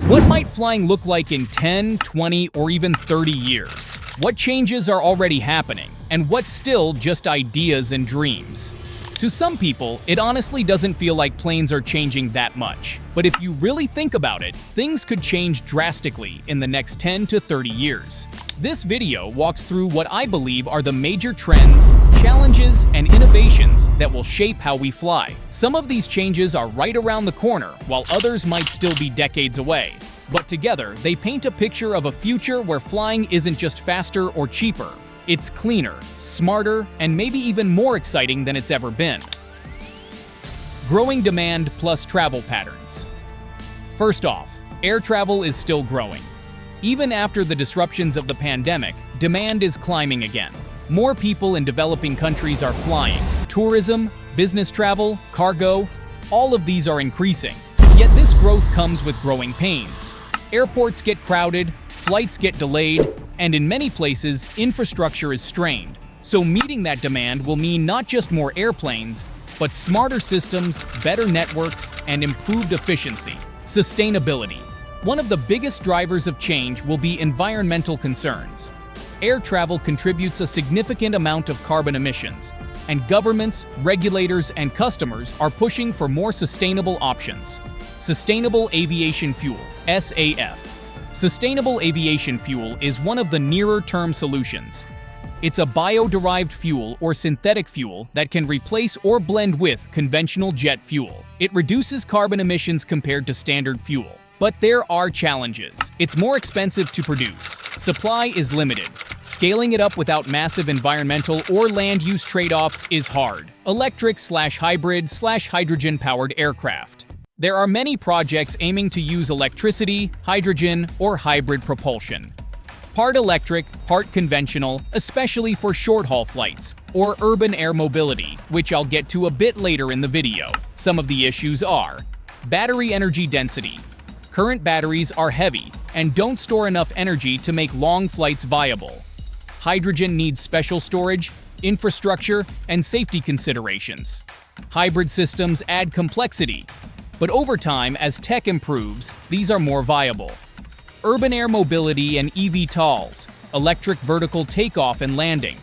What might flying look like in 10, 20, or even 30 years? What changes are already happening, and what's still just ideas and dreams? To some people, it honestly doesn't feel like planes are changing that much. But if you really think about it, things could change drastically in the next 10 to 30 years. This video walks through what I believe are the major trends, challenges, and innovations that will shape how we fly. Some of these changes are right around the corner, while others might still be decades away. But together, they paint a picture of a future where flying isn't just faster or cheaper. It's cleaner, smarter, and maybe even more exciting than it's ever been. Growing demand plus travel patterns. First off, air travel is still growing. Even after the disruptions of the pandemic, demand is climbing again. More people in developing countries are flying. Tourism, business travel, cargo, all of these are increasing. Yet this growth comes with growing pains. Airports get crowded, flights get delayed, and in many places, infrastructure is strained. So meeting that demand will mean not just more airplanes, but smarter systems, better networks, and improved efficiency. Sustainability. One of the biggest drivers of change will be environmental concerns. Air travel contributes a significant amount of carbon emissions, and governments, regulators, and customers are pushing for more sustainable options. Sustainable aviation fuel, SAF. Sustainable aviation fuel is one of the nearer-term solutions. It's a bio-derived fuel or synthetic fuel that can replace or blend with conventional jet fuel. It reduces carbon emissions compared to standard fuel. But there are challenges. It's more expensive to produce. Supply is limited. Scaling it up without massive environmental or land use trade-offs is hard. Electric/hybrid/hydrogen-powered aircraft. There are many projects aiming to use electricity, hydrogen, or hybrid propulsion. Part electric, part conventional, especially for short-haul flights, or urban air mobility, which I'll get to a bit later in the video. Some of the issues are battery energy density. Current batteries are heavy and don't store enough energy to make long flights viable. Hydrogen needs special storage, infrastructure, and safety considerations. Hybrid systems add complexity, but over time, as tech improves, these are more viable. Urban air mobility and eVTOLs, electric vertical takeoff and landing.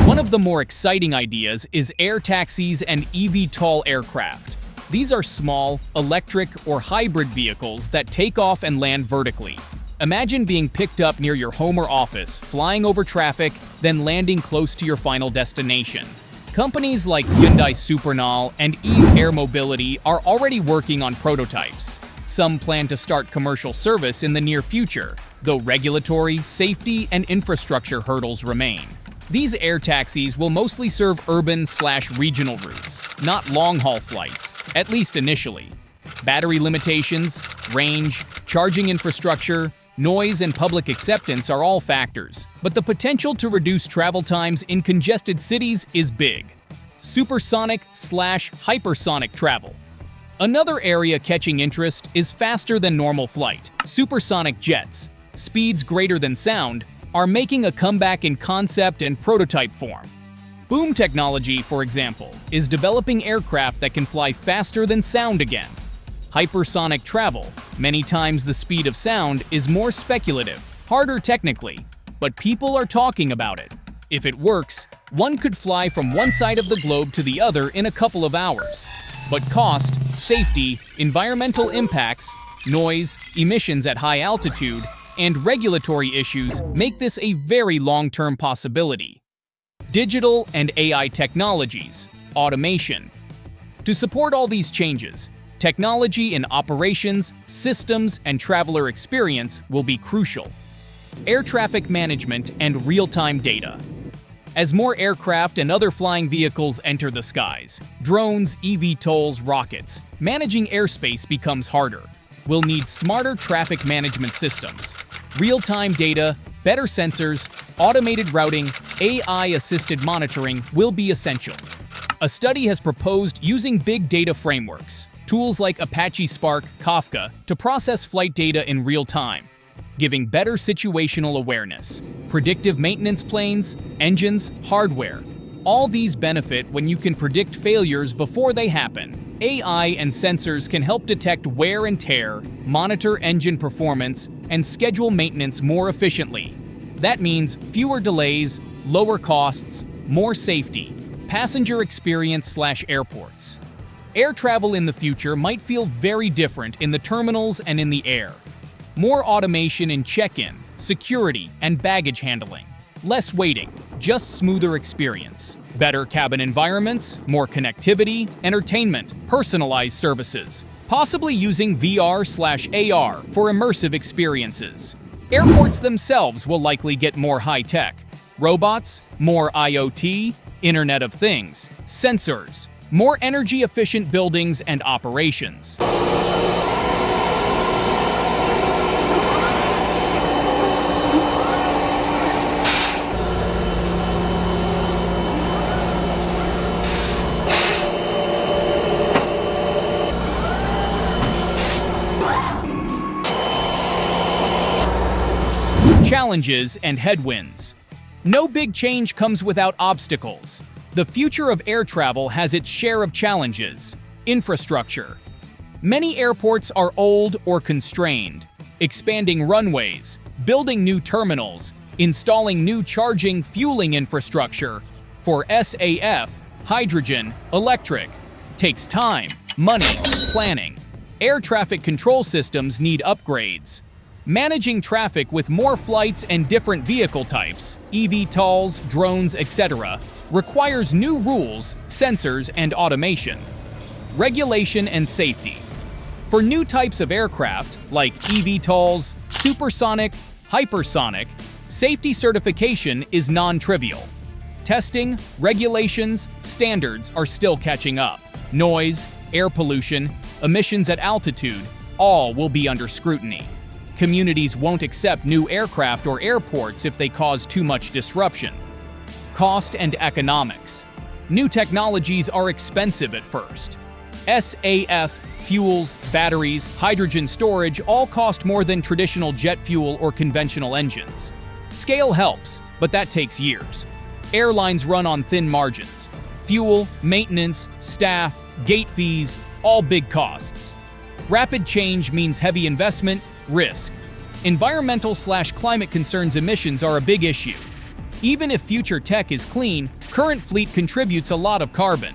One of the more exciting ideas is air taxis and eVTOL aircraft. These are small, electric, or hybrid vehicles that take off and land vertically. Imagine being picked up near your home or office, flying over traffic, then landing close to your final destination. Companies like Hyundai Supernal and Eve Air Mobility are already working on prototypes. Some plan to start commercial service in the near future, though regulatory, safety, and infrastructure hurdles remain. These air taxis will mostly serve urban/regional routes, not long-haul flights, at least initially. Battery limitations, range, charging infrastructure, noise, and public acceptance are all factors, but the potential to reduce travel times in congested cities is big. Supersonic/hypersonic travel. Another area catching interest is faster than normal flight. Supersonic jets, speeds greater than sound, are making a comeback in concept and prototype form. Boom Technology, for example, is developing aircraft that can fly faster than sound again. Hypersonic travel, many times the speed of sound, is more speculative, harder technically, but people are talking about it. If it works, one could fly from one side of the globe to the other in a couple of hours. But cost, safety, environmental impacts, noise, emissions at high altitude, and regulatory issues make this a very long-term possibility. Digital and AI technologies, automation. To support all these changes, technology in operations, systems, and traveler experience will be crucial. Air traffic management and real-time data. As more aircraft and other flying vehicles enter the skies, drones, eVTOLs, rockets, managing airspace becomes harder. We'll need smarter traffic management systems. Real-time data, better sensors, automated routing, AI-assisted monitoring will be essential. A study has proposed using big data frameworks, tools like Apache Spark, Kafka, to process flight data in real time, giving better situational awareness. Predictive maintenance planes, engines, hardware. All these benefit when you can predict failures before they happen. AI and sensors can help detect wear and tear, monitor engine performance, and schedule maintenance more efficiently. That means fewer delays, lower costs, more safety. Passenger experience/airports. Air travel in the future might feel very different in the terminals and in the air. More automation in check-in, security, and baggage handling. Less waiting, just smoother experience. Better cabin environments, more connectivity, entertainment, personalized services. Possibly using VR/AR for immersive experiences. Airports themselves will likely get more high-tech. Robots, more IoT, Internet of Things, sensors, more energy-efficient buildings and operations. Challenges and headwinds. No big change comes without obstacles. The future of air travel has its share of challenges. Infrastructure. Many airports are old or constrained. Expanding runways, building new terminals, installing new charging fueling infrastructure for SAF, hydrogen, electric, takes time, money, planning. Air traffic control systems need upgrades. Managing traffic with more flights and different vehicle types, eVTOLs, drones, etc., requires new rules, sensors, and automation. Regulation and safety. For new types of aircraft, like eVTOLs, supersonic, hypersonic, safety certification is non-trivial. Testing, regulations, standards are still catching up. Noise, air pollution, emissions at altitude, all will be under scrutiny. Communities won't accept new aircraft or airports if they cause too much disruption. Cost and economics. New technologies are expensive at first. SAF, fuels, batteries, hydrogen storage all cost more than traditional jet fuel or conventional engines. Scale helps, but that takes years. Airlines run on thin margins. Fuel, maintenance, staff, gate fees, all big costs. Rapid change means heavy investment, risk. Environmental/climate concerns emissions are a big issue. Even if future tech is clean, current fleet contributes a lot of carbon.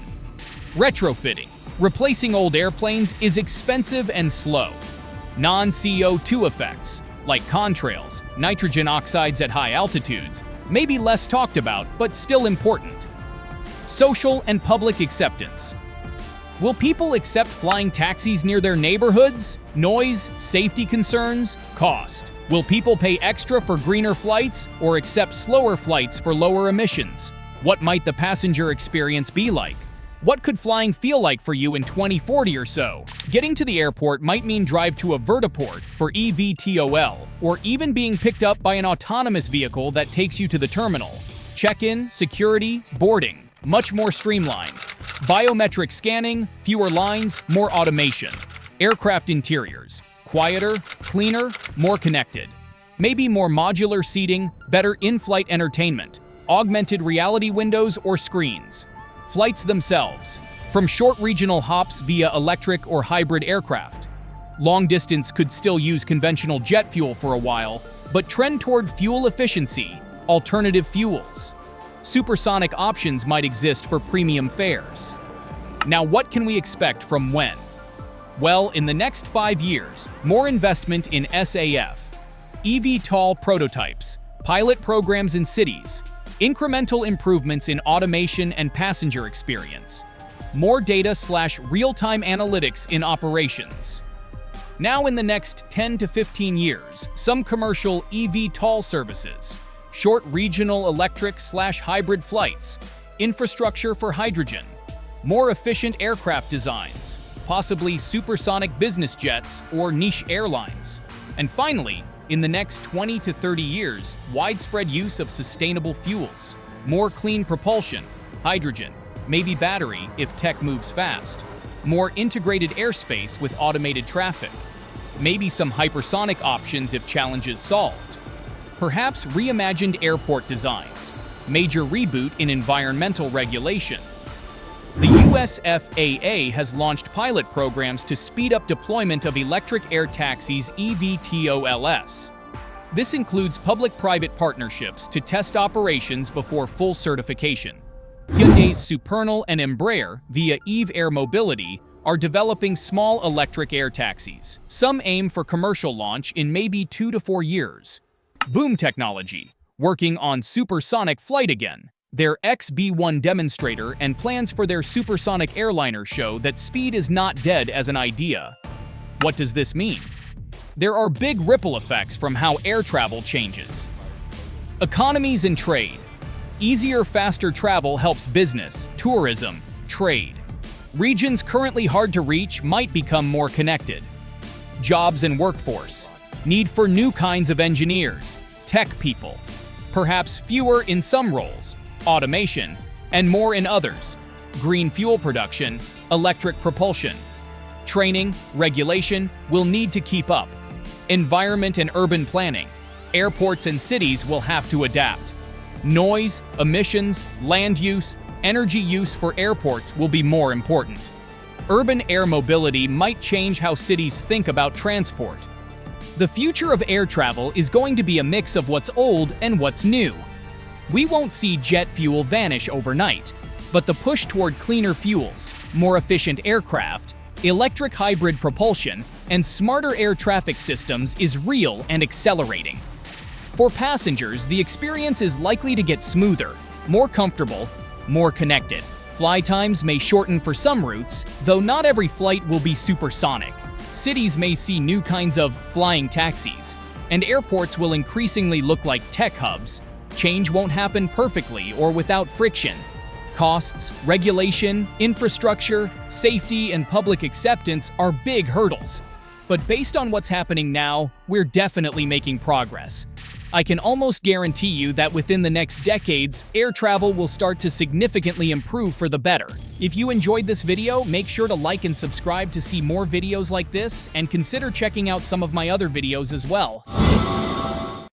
Retrofitting. Replacing old airplanes is expensive and slow. Non-CO2 effects, like contrails, nitrogen oxides at high altitudes, may be less talked about, but still important. Social and public acceptance. Will people accept flying taxis near their neighborhoods? Noise, safety concerns, cost. Will people pay extra for greener flights or accept slower flights for lower emissions? What might the passenger experience be like? What could flying feel like for you in 2040 or so? Getting to the airport might mean drive to a vertiport for eVTOL, or even being picked up by an autonomous vehicle that takes you to the terminal. Check-in, security, boarding, much more streamlined. Biometric scanning, fewer lines, more automation. Aircraft interiors, quieter, cleaner, more connected. Maybe more modular seating, better in-flight entertainment, augmented reality windows or screens. Flights themselves, from short regional hops via electric or hybrid aircraft. Long distance could still use conventional jet fuel for a while, but trend toward fuel efficiency, alternative fuels. Supersonic options might exist for premium fares. Now, what can we expect from when? Well, in the next 5 years, more investment in SAF, eVTOL prototypes, pilot programs in cities, incremental improvements in automation and passenger experience, more data/real-time analytics in operations. Now, in the next 10 to 15 years, some commercial eVTOL services, short regional electric/hybrid flights, infrastructure for hydrogen, more efficient aircraft designs, possibly supersonic business jets or niche airlines. And finally, in the next 20 to 30 years, widespread use of sustainable fuels, more clean propulsion, hydrogen, maybe battery if tech moves fast, more integrated airspace with automated traffic, maybe some hypersonic options if challenges solved. Perhaps reimagined airport designs, major reboot in environmental regulation. The US FAA has launched pilot programs to speed up deployment of electric air taxis (eVTOLs). This includes public-private partnerships to test operations before full certification. Hyundai's Supernal and Embraer, via Eve Air Mobility, are developing small electric air taxis. Some aim for commercial launch in maybe 2 to 4 years. Boom Technology, working on supersonic flight again. Their XB-1 demonstrator and plans for their supersonic airliner show that speed is not dead as an idea. What does this mean? There are big ripple effects from how air travel changes. Economies and trade. Easier, faster travel helps business, tourism, trade. Regions currently hard to reach might become more connected. Jobs and workforce. Need for new kinds of engineers, tech people. Perhaps fewer in some roles, automation, and more in others. Green fuel production, electric propulsion. Training, regulation will need to keep up. Environment and urban planning. Airports and cities will have to adapt. Noise, emissions, land use, energy use for airports will be more important. Urban air mobility might change how cities think about transport. The future of air travel is going to be a mix of what's old and what's new. We won't see jet fuel vanish overnight, but the push toward cleaner fuels, more efficient aircraft, electric hybrid propulsion, and smarter air traffic systems is real and accelerating. For passengers, the experience is likely to get smoother, more comfortable, more connected. Flight times may shorten for some routes, though not every flight will be supersonic. Cities may see new kinds of flying taxis, and airports will increasingly look like tech hubs. Change won't happen perfectly or without friction. Costs, regulation, infrastructure, safety, and public acceptance are big hurdles. But based on what's happening now, we're definitely making progress. I can almost guarantee you that within the next decades, air travel will start to significantly improve for the better. If you enjoyed this video, make sure to like and subscribe to see more videos like this, and consider checking out some of my other videos as well.